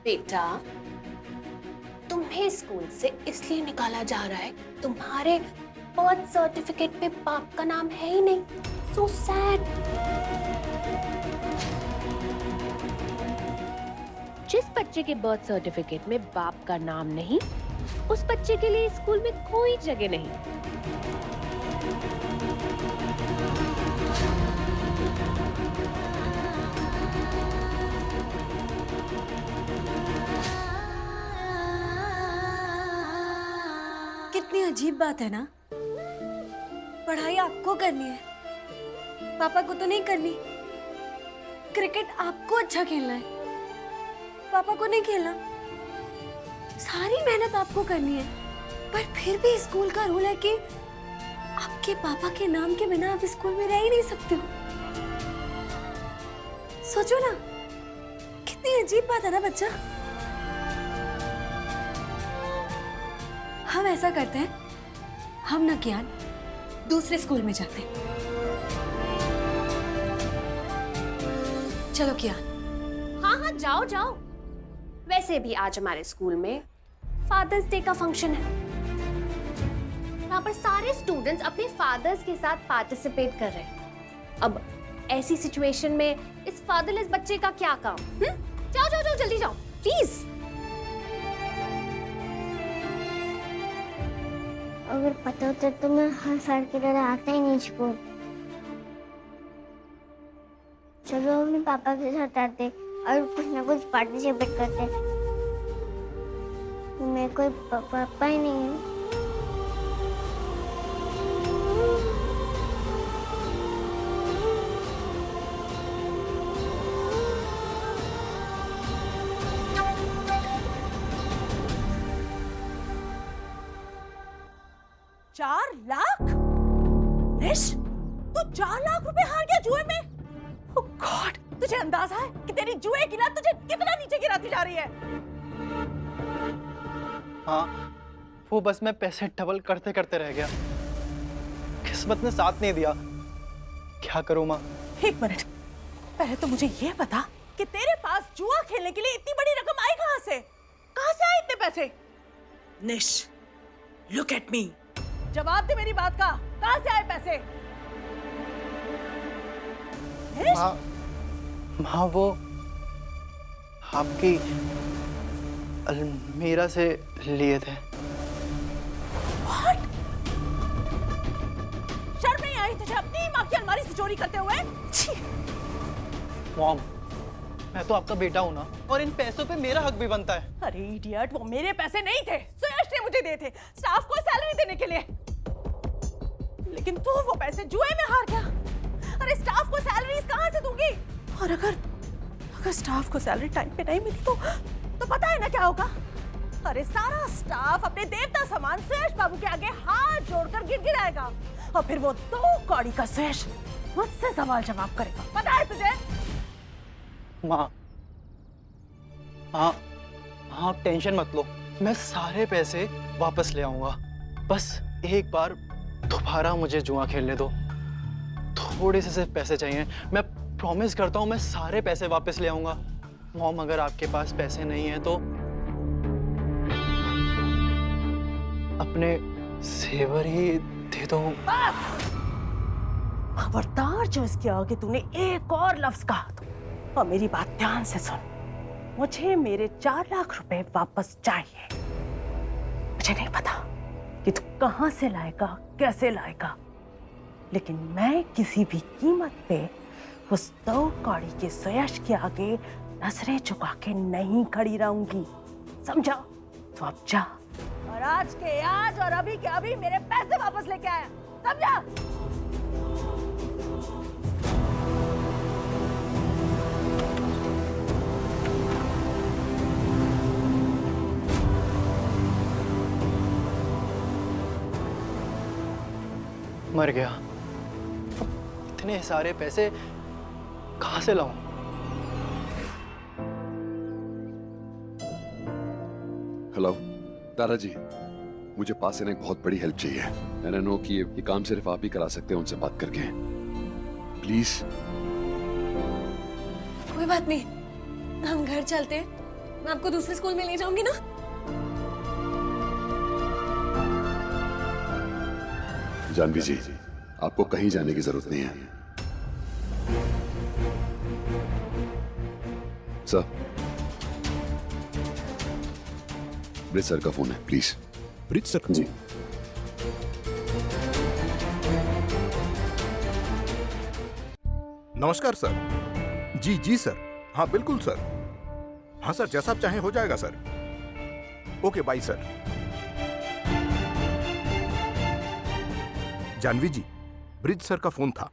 बेटा, तुम्हें स्कूल से इसलिए निकाला जा रहा है, तुम्हारे बर्थ सर्टिफिकेट पे बाप का नाम है ही नहीं। So sad. जिस बच्चे के बर्थ सर्टिफिकेट में बाप का नाम नहीं, उस बच्चे के लिए स्कूल में कोई जगह नहीं। कितनी अजीब बात है ना। पढ़ाई आपको करनी है, पापा को तो नहीं करनी। क्रिकेट आपको अच्छा खेलना है, पापा को नहीं खेलना। सारी मेहनत आपको करनी है, पर फिर भी स्कूल का रूल है कि आपके पापा के नाम के बिना आप स्कूल में रह ही नहीं सकते हो। सोचो ना, कितनी अजीब बात है ना बच्चा। हम ऐसा करते हैं, हम ना कियान दूसरे स्कूल में जाते हैं। चलो कियान। हाँ हाँ, जाओ जाओ। वैसे भी आज हमारे स्कूल में फादर्स डे का फंक्शन है। यहाँ पर सारे स्टूडेंट्स अपने फादर्स के साथ पार्टिसिपेट कर रहे हैं। अब ऐसी सिचुएशन में इस फादरलेस बच्चे का क्या काम? जाओ जाओ जाओ, जल्दी जाओ प्लीज। अगर पता होता तो मैं हर साल की तरह आता ही नहीं स्कूल। चलो मम्मी पापा के साथ आते और कुछ ना कुछ पार्टिसिपेट करते। मेरे कोई पापा ही नहीं है। निश, तू 4 लाख रुपए हार गया जुए में। Oh God, तुझे अंदाजा है कि तेरी जुए की लत तुझे कितना नीचे गिराती जा रही है? हाँ, वो बस मैं पैसे डबल करते करते रह गया। किस्मत ने साथ नहीं दिया। क्या करूं माँ? एक मिनट, पहले तो मुझे ये बता कि तेरे पास जुआ खेलने के लिए इतनी बड़ी रकम आई कहाँ से? कहाँ से आए इतने पैसे? निश, look at me. जवाब दे मेरी बात का, कहाँ से आए पैसे? माँ वो आपकी अलमीरा से लिए थे। What? शर्म नहीं आई तुझे अपनी माँ की अलमारी से चोरी करते हुए? छी! मॉम, मैं तो आपका बेटा हूँ ना, और इन पैसों पे मेरा हक भी बनता है। अरे इडियट, वो मेरे पैसे नहीं थे, सुयश ने मुझे दिए थे स्टाफ को सैलरी देने के लिए। लेकिन तू वो पैसे जुए में हार गया। अरे स्टाफ को सैलरी कहाँ से दूंगी? और अगर स्टाफ को सैलरी टाइम पे नहीं मिली तो पता है ना क्या होगा? अरे सारा स्टाफ अपने देवता समान सुयश बाबू के आगे हाथ जोड़कर गिड़गिड़ाएगा और फिर वो 2 कौड़ी का सुयश मुझसे सवाल जवाब करेगा। पता है तुझे? माँ, हाँ हाँ, टेंशन मत लो, मैं सारे पैसे वापस ले आऊंगा। बस एक बार दोबारा मुझे जुआ खेलने दो। थोड़े से सिर्फ पैसे चाहिए, मैं प्रॉमिस करता हूँ मैं सारे पैसे वापस ले आऊंगा। मॉम, अगर आपके पास पैसे नहीं है तो अपने सेवर ही दे दो। खबरदार जो इसके आगे तूने एक और लफ्ज कहा तो, और मेरी बात ध्यान से सुन, मुझे मेरे 4 लाख रुपए वापस चाहिए। मुझे नहीं पता कि तू कहां से लाएगा, कैसे लाएगा, लेकिन मैं किसी भी कीमत पे उस 2 कौड़ी के सुयश के आगे नजरें झुका के नहीं खड़ी रहूंगी। समझा? तो अब जा और आज के आज और अभी के अभी मेरे पैसे वापस लेके आया। समझा? मर गया। इतने सारे पैसे कहाँ से लाऊं? हेलो दादाजी, मुझे पास से एक बहुत बड़ी हेल्प चाहिए। मैंने नो कि ये काम सिर्फ आप ही करा सकते हैं, उनसे बात करके प्लीज। कोई बात नहीं, हम घर चलते हैं, मैं आपको दूसरे स्कूल में ले जाऊंगी ना। जानवी जी, आपको कहीं जाने की जरूरत नहीं है। सर, ब्रिज सर का फोन है, प्लीज। ब्रिज सर जी। नमस्कार सर। जी जी सर, हाँ बिल्कुल सर। हाँ सर, जैसा आप चाहें हो जाएगा sir. Okay bye sir. Janvi ji, Brij sir का फोन था।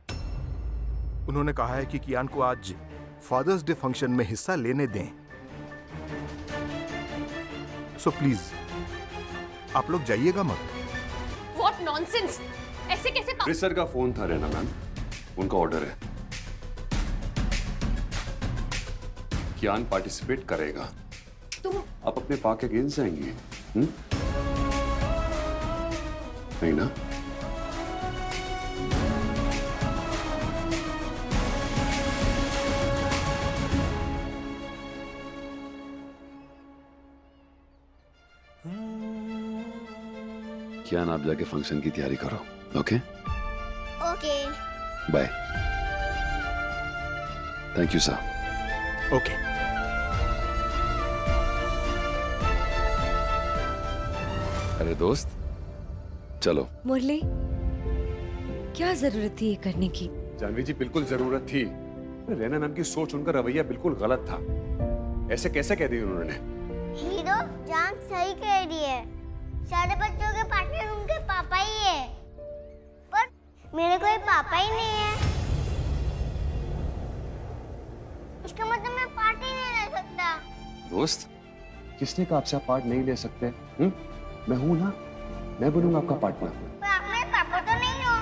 उन्होंने कहा है कि कियान को आज फादर्स डे फंक्शन में हिस्सा लेने दें। सो प्लीज आप लोग जाइएगा मत। What nonsense! ऐसे कैसे ब्रिज सर का फोन था रेना मैम, उनका ऑर्डर है। कियान पार्टिसिपेट करेगा। तुम आप अपने पा के अगेंस्ट जाएंगी? नहीं ना? कियान, आप जाके फंक्शन की तैयारी करो। Okay okay. Bye. Thank you sir. Okay. अरे दोस्त, चलो। मुरली, क्या जरूरत थी ये करने की? जानवी जी, बिल्कुल जरूरत थी। रेना मैम की सोच, उनका रवैया बिल्कुल गलत था। ऐसे कैसे कह दी उन्होंने? हीरो जान सही कह रही है। सारे बच्चों के पार्टनर उनके पापा ही है, पर मेरे कोई पापा ही नहीं है। इसका मतलब मैं पार्ट ही नहीं ले सकता। दोस्त, किसने कहा आपसे आप पार्ट नहीं ले सकते? मैं हूं ना, मैं बनूंगा आपका पार्टनर। पर आप मेरे पापा तो नहीं हो।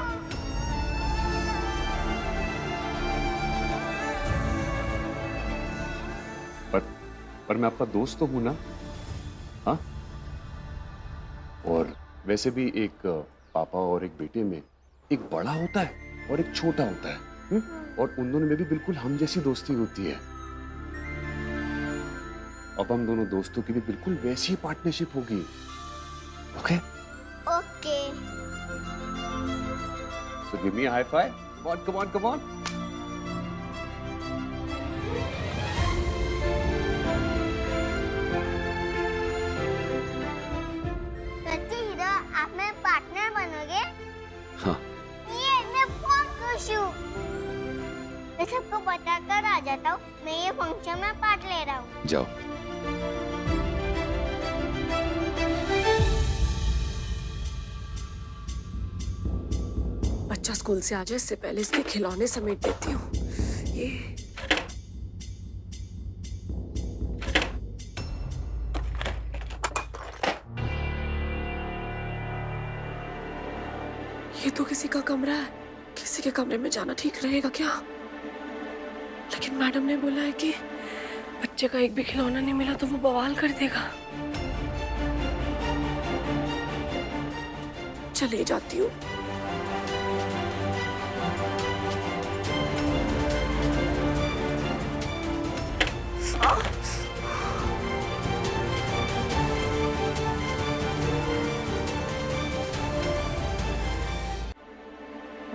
पर मैं आपका दोस्त तो हूं ना? हाँ? और वैसे भी एक पापा और एक बेटे में एक बड़ा होता है और एक छोटा होता है। और उन दोनों में भी बिल्कुल हम जैसी दोस्ती होती है। अब हम दोनों दोस्तों की भी बिल्कुल वैसी ही पार्टनरशिप होगी। Okay? Okay. So give me a high five. Come on, come on, come on. सच्ची हीरो, आप मेरे पार्टनर बनोगे? हाँ। ये मैं बहुत खुश हूँ। मैं सबको बताकर आ जाता हूँ, मैं ये फंक्शन में पार्ट ले रहा हूँ। जाओ। बच्चा स्कूल से आ जाए इससे पहले इसके खिलौने समेट देती हूँ। ये तो किसी का कमरा है। किसी के कमरे में जाना ठीक रहेगा क्या? लेकिन मैडम ने बोला है कि बच्चे का एक भी खिलौना नहीं मिला तो वो बवाल कर देगा। चले जाती हूँ।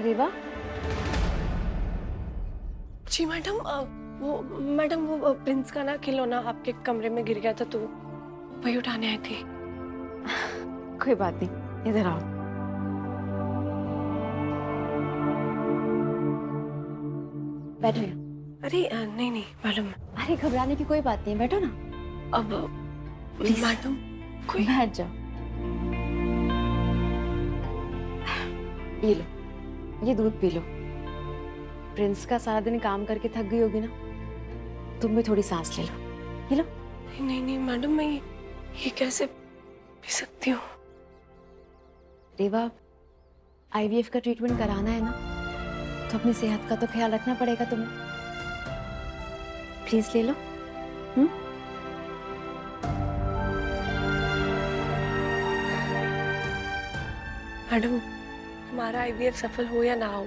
अरे वाह, जी मैडम, वो प्रिंस का ना खिलौना आपके कमरे में गिर गया था तो वही उठाने आई थी। कोई बात नहीं, इधर आओ। बैठो। अरे नहीं नहीं मैडम। अरे घबराने की कोई बात नहीं, बैठो ना। अब मैडम कोई बैठ जाओ। ये लो, ये दूध पी लो। प्रिंस का सारा दिन काम करके थक गई होगी ना, तुम भी थोड़ी सांस ले लो। ये लो। नहीं नहीं मैडम, मैं ये कैसे पी सकती हूँ? रेवा, आईवीएफ का ट्रीटमेंट कराना है ना, तो अपनी सेहत का तो ख्याल रखना पड़ेगा तुम्हें। प्लीज ले लो। मैडम, हमारा आईवीएफ सफल हो या ना हो,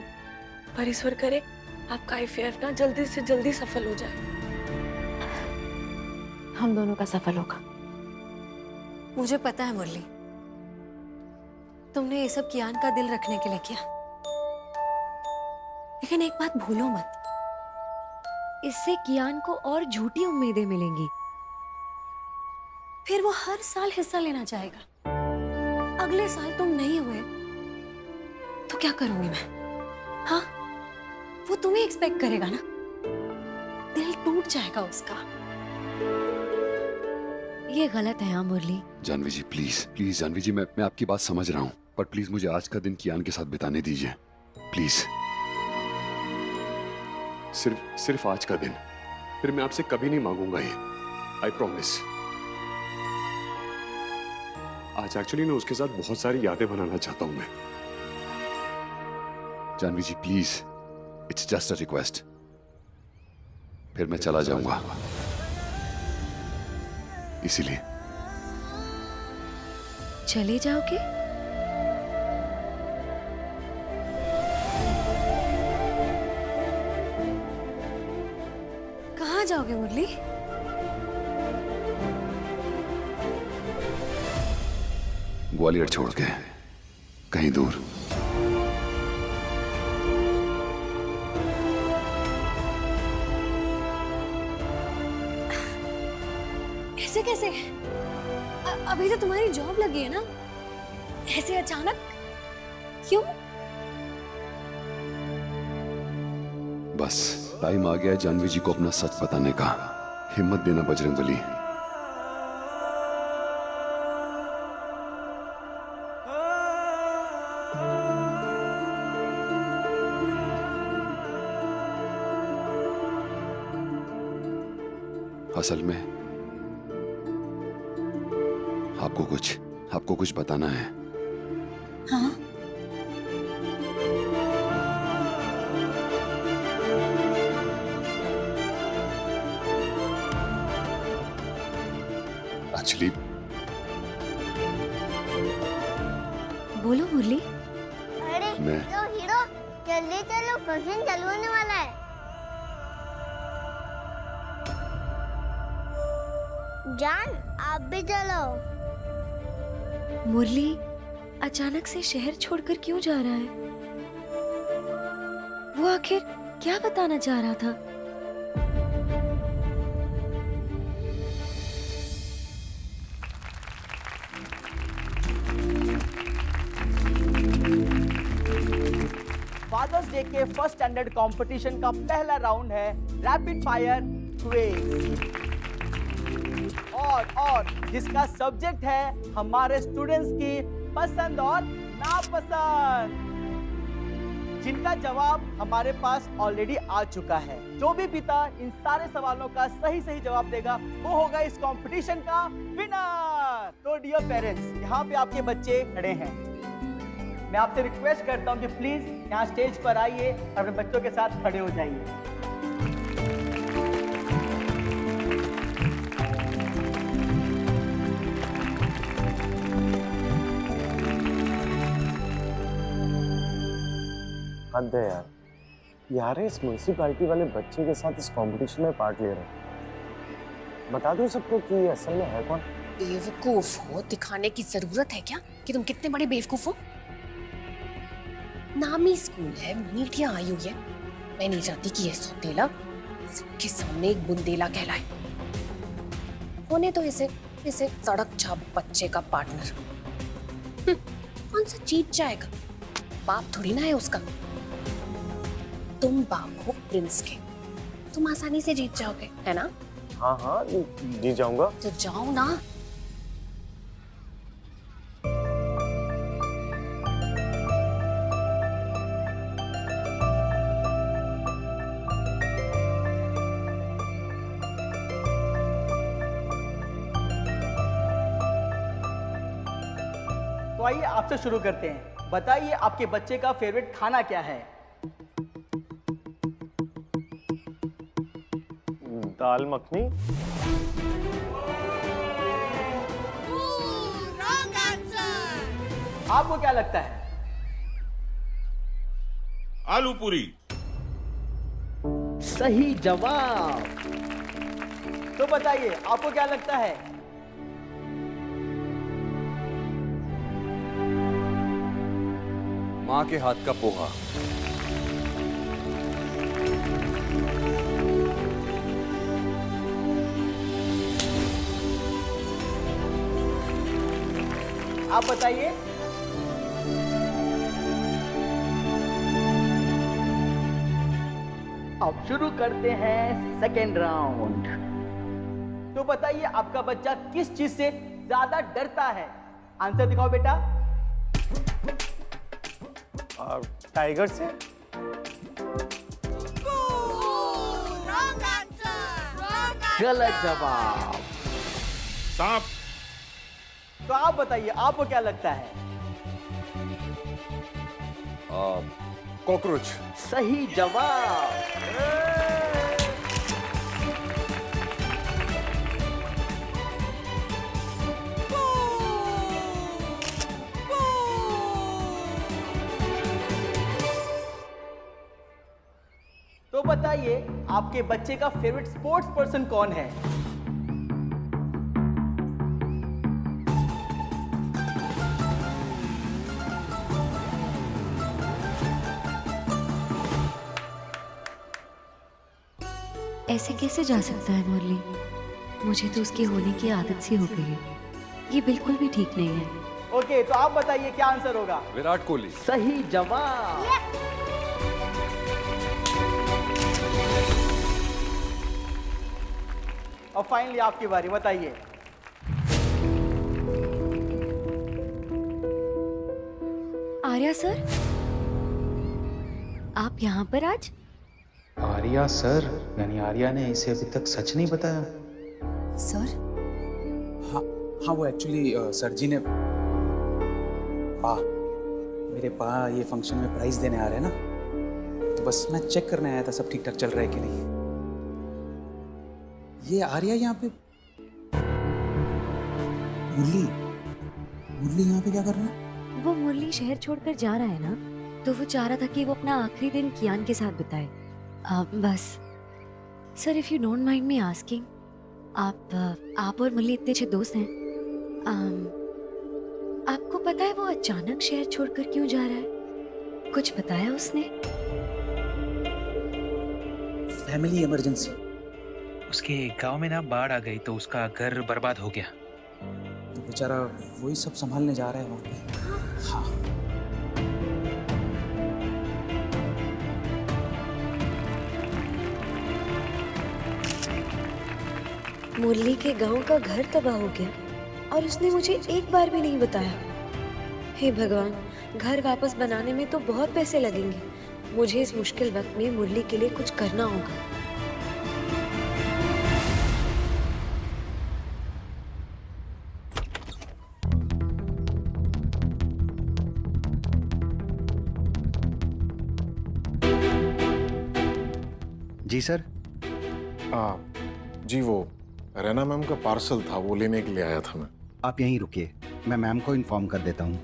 पर ईश्वर करे आपका आईवीएफ ना जल्दी से जल्दी सफल हो जाए। हम दोनों का सफल होगा। मुझे पता है मुरली, तुमने ये सब कियान का दिल रखने के लिए किया, लेकिन एक बात भूलो मत, इससे कियान को और झूठी उम्मीदें मिलेंगी। फिर वो हर साल हिस्सा लेना चाहेगा। अगले साल तुम नहीं हुए तो क्या करूंगी मैं? हाँ, वो तुम्हें एक्सपेक्ट करेगा ना, दिल टूट जाएगा उसका। ये गलत है। हाँ मुरली, जानवी जी प्लीज प्लीज, जानवी जी मैं आपकी बात समझ रहा हूँ, पर प्लीज मुझे आज का दिन कियान के साथ बिताने दीजिए प्लीज। सिर्फ आज का दिन, फिर मैं आपसे कभी नहीं मांगूंगा ये, आई प्रॉमिस। आज एक्चुअली मैं उसके साथ बहुत सारी यादें बनाना चाहता हूं मैं। Janvi ji please, it's just a request, फिर मैं चला जाऊंगा, इसीलिए। चले जाओगे? कहाँ जाओगे मुरली? ग्वालियर छोड़ के कहीं दूर। ऐसे कैसे? अभी तो तुम्हारी जॉब लगी है ना, ऐसे अचानक क्यों? बस टाइम आ गया है जानवी जी को अपना सच बताने का। हिम्मत देना बजरंगबली। असल में आपको कुछ बताना है। हाँ? एक्चुअली बोलो मुरली। अरे मैं हीरो जल्दी चलो, फंक्शन चालू होने वाला है। जान आप भी चलो। मुरली अचानक से शहर छोड़कर क्यों जा रहा है? वो आखिर क्या बताना चाह रहा था? फादर्स डे के फर्स्ट स्टैंडर्ड कंपटीशन का पहला राउंड है रैपिड फायर क्विज, और जिसका सब्जेक्ट है हमारे स्टूडेंट्स की पसंद और नापसंद, जिनका जवाब हमारे पास ऑलरेडी आ चुका है। जो भी पिता इन सारे सवालों का सही जवाब देगा वो होगा इस कंपटीशन का विनर। तो डियर पेरेंट्स, यहाँ पे आपके बच्चे खड़े हैं, मैं आपसे रिक्वेस्ट करता हूँ कि प्लीज यहाँ स्टेज पर आइए और अपने बच्चों के साथ खड़े हो जाइए। हद है यार इस म्यूनसिपैलिटी वाले बच्चे के साथ इस कंपटीशन में पार्ट ले रहे हैं। बता दो सबको कि ये असल में है कौन। बेवकूफ हो, दिखाने की जरूरत है क्या कि तुम कितने बड़े बेवकूफ हो? नामी स्कूल है, मीडिया आई हुई है, मैं नहीं चाहती कि ये सौतेला सबके सामने एक बुंदेला कहलाए। होने तो इसे सड़क छाप बच्चे का पार्टनर। कौन सा जीत जाएगा? बाप थोड़ी ना है उसका। तुम बाप हो प्रिंस के, तुम आसानी से जीत जाओगे, है ना? हाँ जीत जाऊंगा। तो जाओ ना। तो आइए आपसे शुरू करते हैं। बताइए आपके बच्चे का फेवरेट खाना क्या है? दाल मखनी। आपको क्या लगता है? आलू पूरी। सही जवाब। तो बताइए आपको क्या लगता है? माँ के हाथ का पोहा। आप बताइए। अब शुरू करते हैं सेकेंड राउंड। तो बताइए आपका बच्चा किस चीज से ज्यादा डरता है? आंसर दिखाओ बेटा। टाइगर से। गलत जवाब। सांप। तो आप बताइए आपको क्या लगता है? कॉकरोच। सही जवाब। तो बताइए आपके बच्चे का फेवरेट स्पोर्ट्स पर्सन कौन है? ऐसे कैसे जा सकता है मुरली? मुझे तो उसकी होने की आदत सी हो गई है। ये बिल्कुल भी ठीक नहीं है। ओके, तो आप बताइए क्या आंसर होगा? विराट कोहली। सही जवाब। और फाइनली आपकी बारी, बताइए। आर्या सर, आप यहाँ पर आज? आर्या सर? यानी आर्या ने इसे अभी तक सच नहीं बताया? सर? हाँ वो एक्चुअली सर जी ने मेरे पा ये फंक्शन में प्राइज देने आ रहे हैं ना, तो बस मैं चेक करने आया था सब ठीक ठाक चल रहा है कि नहीं। ये आर्या यहाँ पे मुरली यहाँ पे क्या कर रहा है? वो मुरली शहर छोड़कर जा रहा है ना, तो वो चाह रहा था कि वो अपना आखिरी दिन कियान के साथ बिताए। बस sir, if you don't mind me asking, आप और मुरली इतने अच्छे दोस्त हैं, आपको पता है वो अचानक शहर छोड़कर क्यों जा रहा है? कुछ बताया उसने? Family emergency. उसके गांव में ना बाढ़ आ गई तो उसका घर बर्बाद हो गया। तो बेचारा वही सब संभालने जा रहा है वहाँ पे। हाँ। मुरली के गांव का घर तबाह हो गया और उसने मुझे एक बार भी नहीं बताया। हे भगवान, घर वापस बनाने में तो बहुत पैसे लगेंगे। मुझे इस मुश्किल वक्त में मुरली के लिए कुछ करना होगा। जी सर। जी वो रैना मैम का पार्सल था, वो लेने के लिए आया था मैं। आप यहीं रुकिए, मैं मैम को इन्फॉर्म कर देता हूँ।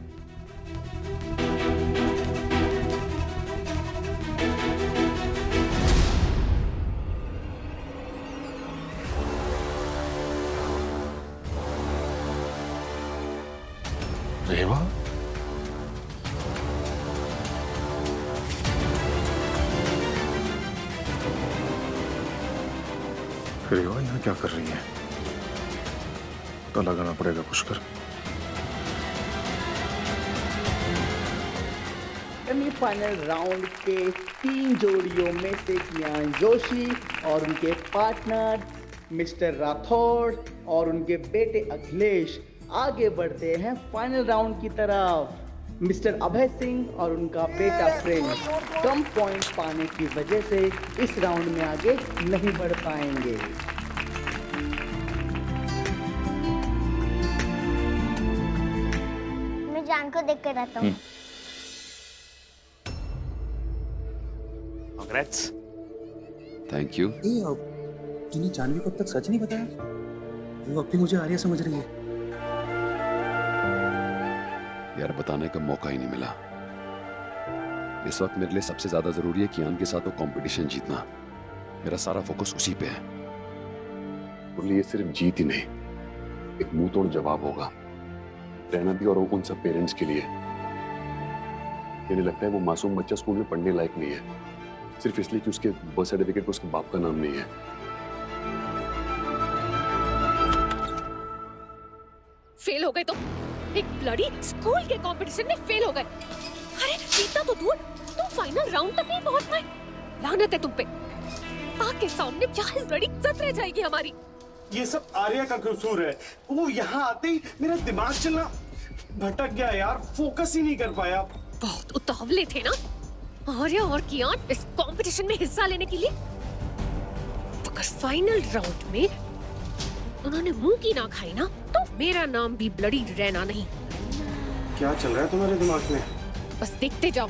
रेवा? रेवा यहाँ क्या कर रही है? पता लगाना पड़ेगा कुछ कर। सेमीफाइनल राउंड के 3 जोड़ियों में से कियान जोशी और उनके पार्टनर मिस्टर राठौड़ और उनके बेटे अखिलेश आगे बढ़ते हैं फाइनल राउंड की तरफ। मिस्टर अभय सिंह और उनका बेटा प्रिंस कम पॉइंट पाने की वजह से इस राउंड में आगे नहीं बढ़ पाएंगे। मैं जान को देख कर रहता हूँ। कांग्रेट्स। Thank you. तूने जानवी को अब तक सच नहीं बताया? वो अब भी मुझे आर्या समझ रही है। यार बताने का मौका ही नहीं मिला। इस वक्त मेरे लिए सबसे ज्यादा जरूरी है कियान के साथ वो कंपटीशन जीतना। मेरा सारा फोकस उसी पे है। मुरली, ये सिर्फ जीत ही नहीं, एक मुंह तोड़ जवाब होगा रहना भी और उन सब पेरेंट्स के लिए। मुझे लगता है वो मासूम बच्चा स्कूल में पढ़ने लायक नहीं है, सिर्फ इसलिए कि उसके बर्थ सर्टिफिकेट पर उसके बाप का नाम नहीं है। फेल हो गए तो एक ब्लडी स्कूल के कंपटीशन में फेल हो गए। अरे जीतना तो दूर, तुम फाइनल राउंड तक नहीं पहुंच पाए। लानत है तुम पे। माँ के सामने क्या ब्लडी इज्जत रह जाएगी हमारी। ये सब आर्या का कसूर है। वो यहाँ आते ही मेरा दिमाग चलना भटक गया यार, फोकस ही नहीं कर पाया। बहुत उतावले थे ना आर्या और कियान इस कंपटीशन में हिस्सा लेने के लिए। अगर फाइनल राउंड में उन्होंने मुंह की ना खाई ना तो मेरा नाम भी ब्लडी रहना नहीं। क्या चल रहा है तुम्हारे दिमाग में? बस देखते जाओ।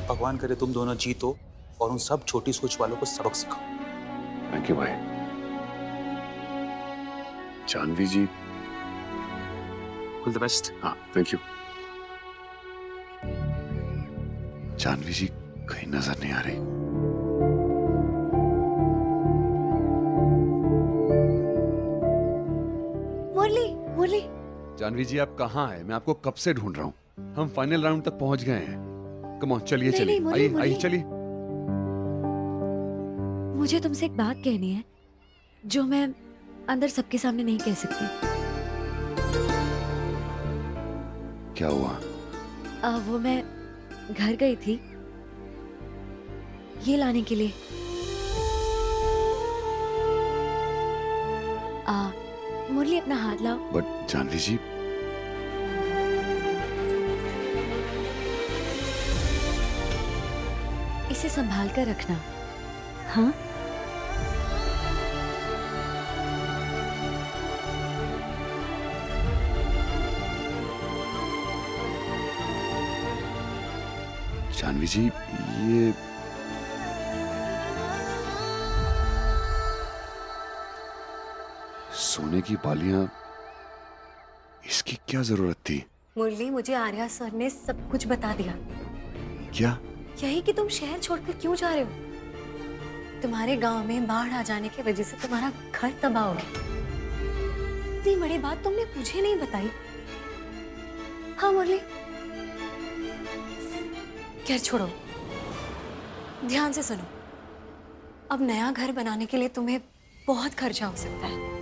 भगवान करे तुम दोनों जीतो और उन सब छोटी सोच वालों को सबक सिखाओ। थैंक यू भाई। जानवी जी, ऑल द बेस्ट। हाँ थैंक यू। जानवी जी कहीं नजर नहीं आ रही। मुरली, मुरली। जानवी जी आप कहाँ हैं? मैं आपको कब से ढूंढ रहा हूँ। हम फाइनल राउंड तक पहुंच गए हैं। कम ऑन, चलिए नहीं, चलिए, नहीं, मुरली, आइए आइए मुरली। चलिए। मुझे तुमसे एक बात कहनी है जो मैं अंदर सबके सामने नहीं कह सकती। क्या हुआ? वो मैं घर गई थी ये लाने के लिए। मुरली अपना हाथ लाओ। बट जानवी जी, इसे संभाल कर रखना, हाँ? जानवी जी ये सोने की बालियां, इसकी क्या जरूरत थी? मुरली, मुझे आर्या सर ने सब कुछ बता दिया। क्या? यही कि तुम शहर छोड़कर क्यों जा रहे हो। तुम्हारे गांव में बाढ़ आ जाने की वजह से तुम्हारा घर तबाह हो गया। इतनी बड़ी बात तुमने मुझे नहीं बताई। हाँ मुरली, खैर छोड़ो, ध्यान से सुनो। अब नया घर बनाने के लिए तुम्हें बहुत खर्चा हो सकता है।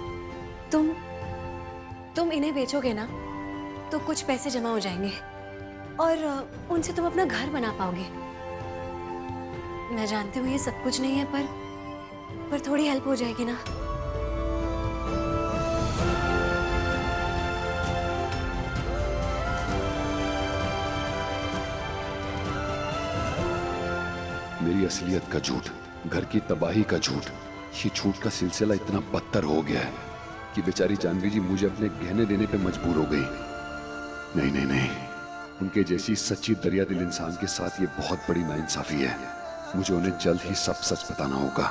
तुम इन्हें बेचोगे ना तो कुछ पैसे जमा हो जाएंगे और उनसे तुम अपना घर बना पाओगे। मैं जानती हूँ ये सब कुछ नहीं है, पर थोड़ी हेल्प हो जाएगी ना। मेरी असलियत का झूठ, घर की तबाही का झूठ, ये झूठ का सिलसिला इतना बदतर हो गया है कि बेचारी जानवी जी मुझे अपने गहने देने पे मजबूर हो गई। नहीं नहीं नहीं, उनके जैसी सच्ची दरिया दिल इंसान के साथ ये बहुत बड़ी नाइंसाफी है। मुझे उन्हें जल्द ही सब सच बताना होगा।